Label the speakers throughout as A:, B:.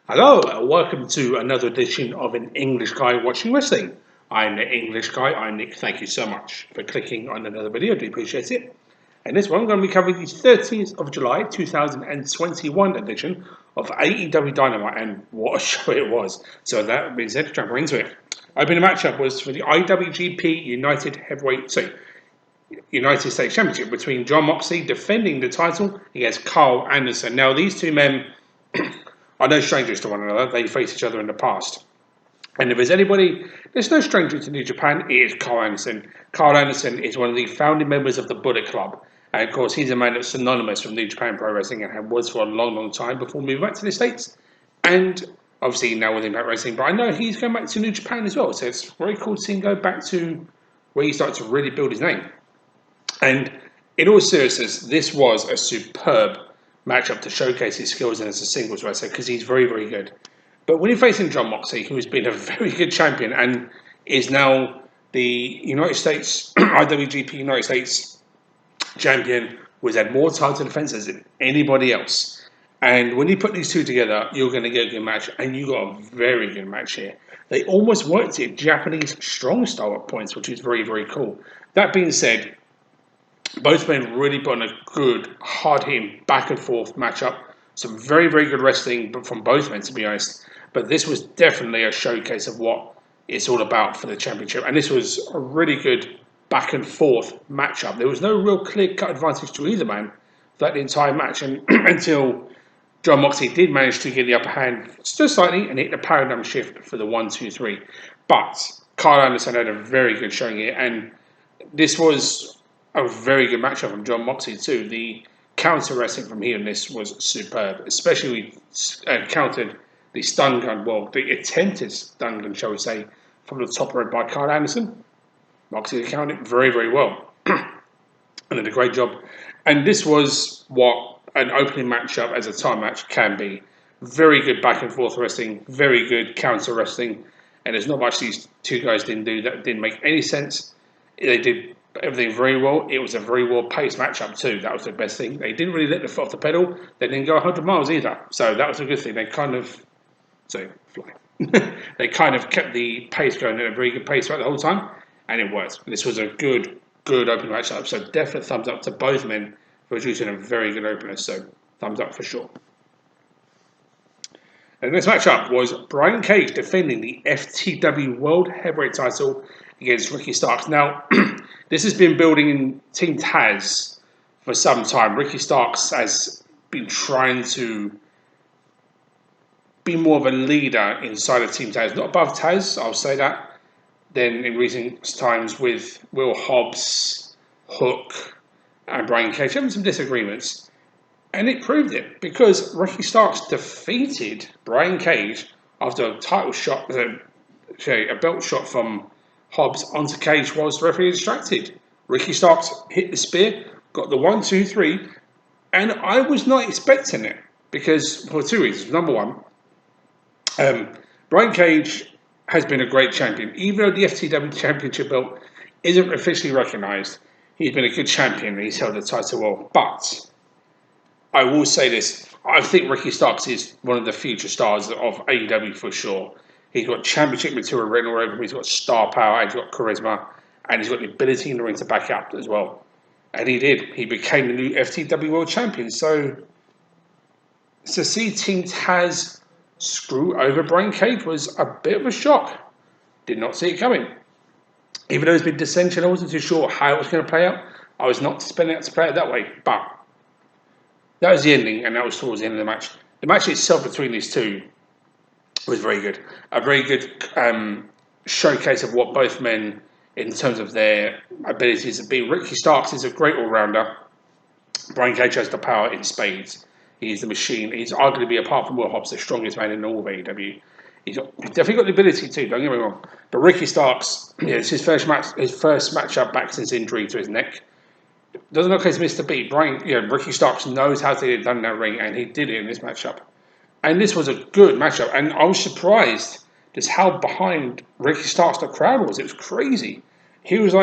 A: Hello, welcome to another edition of An English Guy Watching Wrestling. I'm the English Guy, I'm Nick. Thank you so much for clicking on another video, I do appreciate it. And this one, I'm going to be covering the 30th of July 2021 edition of AEW Dynamite, and what a show it was. So that being said, jump right into it. Opening matchup was for the IWGP United States Championship between Jon Moxley defending the title against Karl Anderson. Now, these two men are no strangers to one another. They faced each other in the past. And if there's anybody there's no stranger to New Japan, it is Karl Anderson. Karl Anderson is one of the founding members of the Bullet Club. And of course, he's a man that's synonymous with New Japan Pro Wrestling and was for a long, long time before moving back to the States. And obviously now with Impact Wrestling, but I know he's going back to New Japan as well. So it's very cool to see him go back to where he started to really build his name. And in all seriousness, this was a superb matchup to showcase his skills as a singles wrestler because he's very, very good. But when you're facing Jon Moxley, who's been a very good champion and is now the United States, IWGP United States champion, who has had more title defenses than anybody else. And when you put these two together, you're going to get a good match, and you got a very good match here. They almost worked it Japanese strong style at points, which is very, very cool. That being said, both men really put on a good, hard-hitting, back-and-forth matchup. Some very, very good wrestling from both men, to be honest. But this was definitely a showcase of what it's all about for the championship. And this was a really good back-and-forth matchup. There was no real clear-cut advantage to either man throughout the entire match until Jon Moxley did manage to get the upper hand just slightly and hit the paradigm shift for the 1-2-3. But Karl Anderson had a very good showing here. And this was a very good matchup from Jon Moxley too. The counter wrestling from here in this was superb, especially we countered the stun gun, well, the attempted stun gun, shall we say, from the top rope by Karl Anderson. Moxley countered it very, very well and did a great job. And this was what an opening matchup as a time match can be. Very good back and forth wrestling, very good counter wrestling, and there's not much these two guys didn't do that didn't make any sense. They did everything very well. It was a very well-paced matchup too. That was the best thing. They didn't really let the foot off the pedal. They didn't go 100 miles either. So that was a good thing. They kind of they kind of kept the pace going at a very good pace throughout the whole time, and it worked. This was a good opening matchup. So definite thumbs up to both men for producing a very good opener. So thumbs up for sure. And this matchup was Brian Cage defending the FTW World Heavyweight title against Ricky Starks. Now, this has been building in Team Taz for some time. Ricky Starks has been trying to be more of a leader inside of Team Taz. Not above Taz, I'll say that. Then in recent times with Will Hobbs, Hook, and Brian Cage having some disagreements. And it proved it because Ricky Starks defeated Brian Cage after a title shot, a belt shot from Hobbs onto Cage whilst the referee distracted. Ricky Starks hit the spear, got the 1-2-3, and I was not expecting it because for two reasons. Number one, Brian Cage has been a great champion. Even though the FTW Championship belt isn't officially recognised, he's been a good champion and he's held the title well. But I will say this, I think Ricky Starks is one of the future stars of AEW for sure. He's got championship material written all over him, he's got star power, he's got charisma, and he's got the ability in the ring to back up as well. And he did. He became the new FTW World Champion. So to see Team Taz screw over Brian Cage was a bit of a shock. Did not see it coming. Even though there's been dissension, I wasn't too sure how it was going to play out. I was not expecting it to play out that way, but that was the ending, and that was towards the end of the match. The match itself between these two was very good. A very good showcase of what both men, in terms of their abilities to be. Ricky Starks is a great all-rounder. Brian Cage has the power in spades. He's the machine. He's arguably, apart from Will Hobbs, the strongest man in all of AEW. He's definitely got the ability too, don't get me wrong. But Ricky Starks, it's his first matchup back since injury to his neck. Doesn't look like he's missed a beat. Ricky Starks knows how to get it done in that ring, and he did it in this matchup. And this was a good matchup, and I was surprised just how behind Ricky Starks the crowd was. It was crazy. He was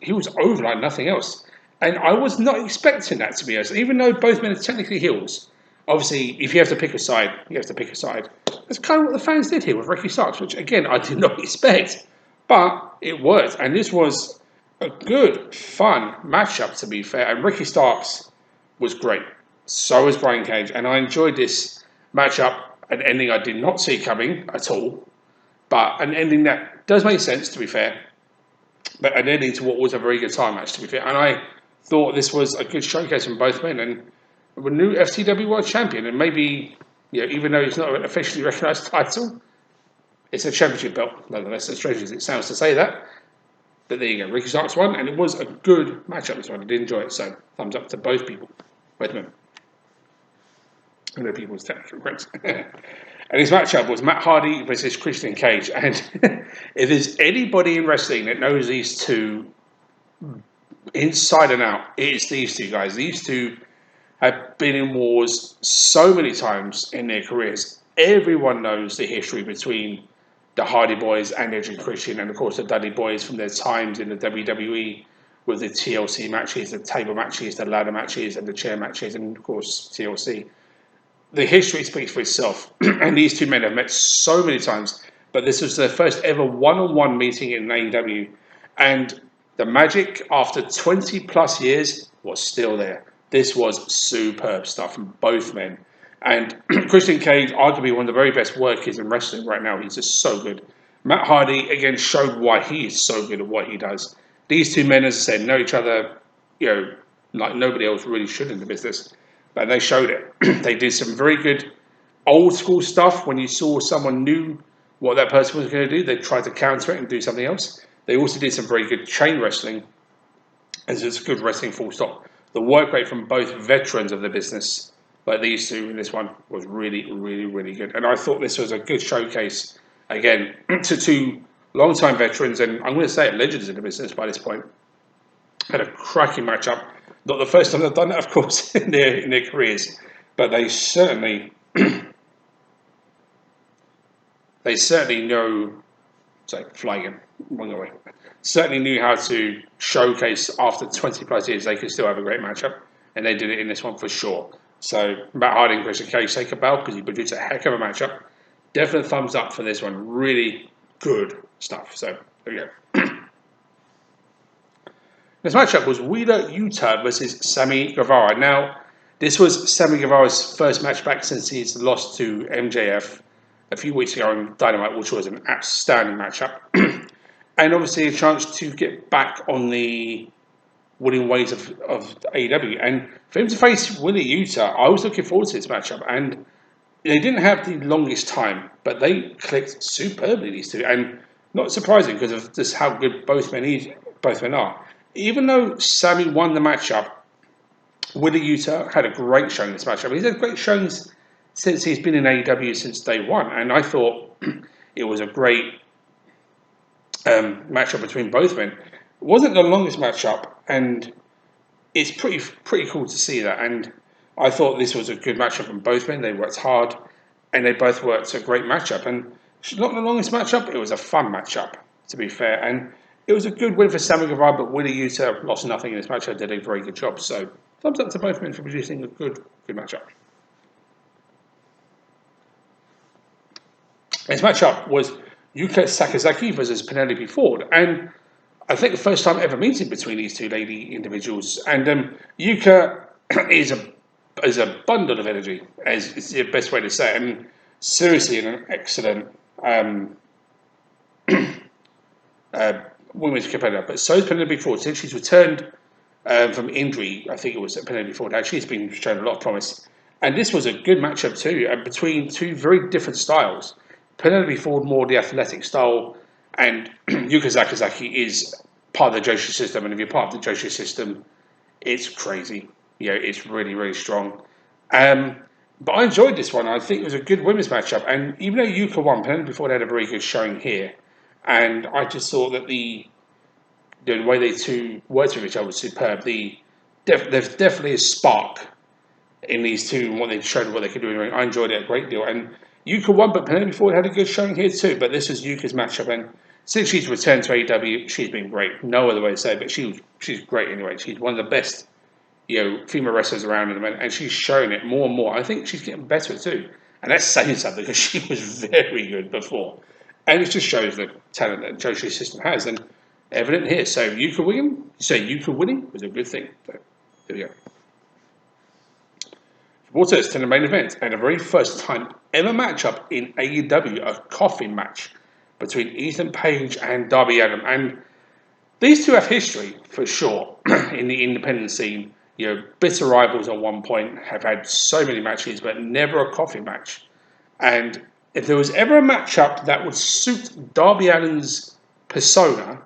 A: he was over like nothing else. And I was not expecting that, to be honest. Even though both men are technically heels, obviously, if you have to pick a side, you have to pick a side. That's kind of what the fans did here with Ricky Starks, which again I did not expect, but it worked, and this was a good, fun matchup. To be fair, and Ricky Starks was great. So was Brian Cage, and I enjoyed this matchup. An ending I did not see coming at all, but an ending that does make sense. To be fair, but an ending to what was a very good time match. To be fair, and I thought this was a good showcase from both men and a new FTW World Champion, and maybe even though it's not an officially recognised title, it's a championship belt nonetheless. As strange as it sounds to say that, but there you go. Ricky Starks won, and it was a good matchup. This one, I did enjoy it. So thumbs up to both people, both men. I know people's technical friends. And his matchup was Matt Hardy versus Christian Cage. And if there's anybody in wrestling that knows these two inside and out, it's these two guys. These two have been in wars so many times in their careers. Everyone knows the history between the Hardy Boys and Edge and Christian, and of course the Dudley Boys from their times in the WWE with the TLC matches, the table matches, the ladder matches, and the chair matches, and of course TLC. The history speaks for itself, and these two men have met so many times, but this was their first ever one-on-one meeting in AEW, and the magic after 20 plus years was still there. This was superb stuff from both men, and Christian Cage, arguably one of the very best workers in wrestling right now. He's just so good. Matt Hardy again showed why he is so good at what he does. These two men, as I said, know each other, like nobody else really should in the business. But they showed it. They did some very good old school stuff. When you saw someone knew what that person was going to do, they tried to counter it and do something else. They also did some very good chain wrestling. And it's good wrestling full stop. The work rate from both veterans of the business, like these two in this one, was really, really, really good. And I thought this was a good showcase, again, to two long-time veterans, and I'm going to say it, legends in the business by this point. Had a cracking matchup. Not the first time they've done that, of course, in their careers, but they certainly know. Sorry, flying in wrong way. Certainly knew how to showcase after 20 plus years they could still have a great matchup, and they did it in this one for sure. So Matt Hardy and Christian Cage take a bow because he produced a heck of a matchup. Definite thumbs up for this one. Really good stuff. So there we go. This matchup was Wheeler Yuta versus Sammy Guevara. Now, this was Sammy Guevara's first match back since he's lost to MJF a few weeks ago on Dynamite, which was an outstanding matchup. And obviously a chance to get back on the winning ways of AEW. And for him to face Wheeler Yuta, I was looking forward to this matchup. And they didn't have the longest time, but they clicked superbly, these two. And not surprising because of just how good both men are. Even though Sammy won the matchup, Wheeler Yuta had a great showing in this matchup. He's had great showings since he's been in AEW since day one, and I thought it was a great matchup between both men. It wasn't the longest matchup, and it's pretty cool to see that. And I thought this was a good matchup from both men. They worked hard, and they both worked a great matchup. And not the longest matchup, it was a fun matchup, to be fair. And it was a good win for Sammy Guevara, but Wheeler Yuta lost nothing in this matchup. Did a very good job. So thumbs up to both men for producing a good matchup. This matchup was Yuka Sakazaki versus Penelope Ford, and I think the first time ever meeting between these two lady individuals. And Yuka is a bundle of energy, as is the best way to say it, and seriously an excellent women's competitor. But so is Penelope Ford. Since she's returned from injury, I think it was Penelope Ford. Actually, has been showing a lot of promise. And this was a good matchup too, between two very different styles. Penelope Ford more the athletic style, and Yuka Sakazaki is part of the Joshi system. And if you're part of the Joshi system, it's crazy. It's really, really strong. But I enjoyed this one. I think it was a good women's matchup. And even though Yuka won, Penelope Ford had a very good showing here. And I just thought that the way they two worked with each other was superb. There's definitely a spark in these two and what they showed, what they could do in the ring. I enjoyed it a great deal. And Yuka won, but Penelope Ford had a good showing here too. But this was Yuka's matchup, and since she's returned to AEW, she's been great. No other way to say it, but she's great anyway. She's one of the best female wrestlers around in the and she's showing it more and more. I think she's getting better too, and that's saying something because she was very good before, and it just shows the talent that Joshi's system has, and evident here. So Yuka winning was a good thing. So there we go. Brought us to the main event and a very first time ever matchup in AEW, a coffin match between Ethan Page and Darby Allin. And these two have history for sure in the independent scene. Bitter rivals at one point, have had so many matches, but never a coffin match. And if there was ever a matchup that would suit Darby Allin's persona,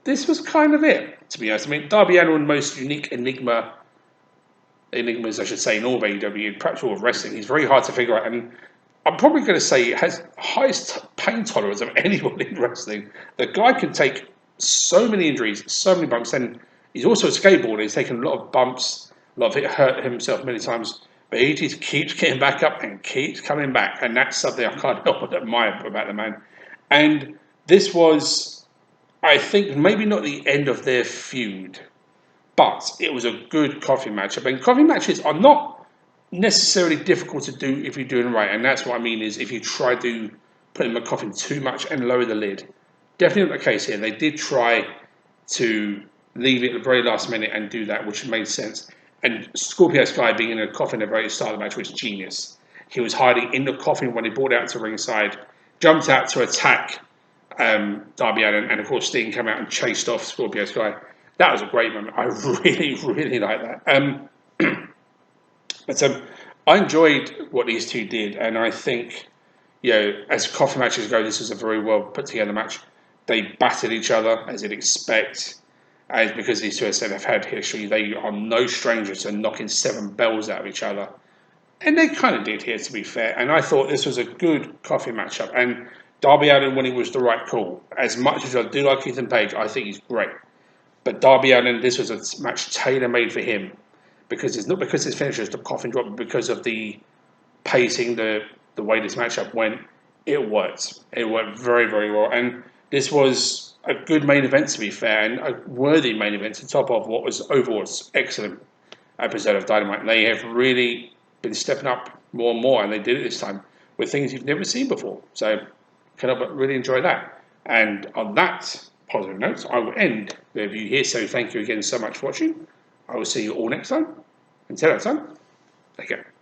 A: this was kind of it, to be honest. I mean, Darby Allin, most unique enigmas, I should say, in all of AEW, perhaps all of wrestling. He's very hard to figure out, and I'm probably going to say has highest pain tolerance of anyone in wrestling. The guy can take so many injuries, so many bumps, and he's also a skateboarder. He's taken a lot of bumps, a lot of it hurt himself many times, but he just keeps getting back up and keeps coming back, and that's something I can't help but admire about the man. And this was, I think, maybe not the end of their feud, but it was a good coffee match. I mean, coffee matches are not necessarily difficult to do if you're doing it right. And that's what I mean is if you try to put in the coffin too much and lower the lid. Definitely not the case here. They did try to leave it at the very last minute and do that, which made sense. And Scorpio Sky being in a coffin at the very start of the match was genius. He was hiding in the coffin when he brought it out to ringside, jumped out to attack Darby Allin, and of course Sting came out and chased off Scorpio Sky. That was a great moment. I really, really like that. But I enjoyed what these two did, and I think, as coffee matches go, this was a very well put together match. They battered each other as you'd expect, as because these two, as I said, have had history. They are no strangers to knocking 7 bells out of each other, and they kind of did here, to be fair. And I thought this was a good coffee matchup. And Darby Allin winning was the right call. As much as I do like Ethan Page, I think he's great. But Darby Allin, this was a match tailor-made for him, because it's not because his finish was the coffin drop, but because of the pacing, the way this matchup went. It worked. It worked very, very well. And this was a good main event, to be fair, and a worthy main event to top of what was overall an excellent episode of Dynamite. And they have really been stepping up more and more, and they did it this time with things you've never seen before. So, can really enjoy that. And on that positive notes, I will end the review here. So thank you again so much for watching. I will see you all next time. Until that time, take care.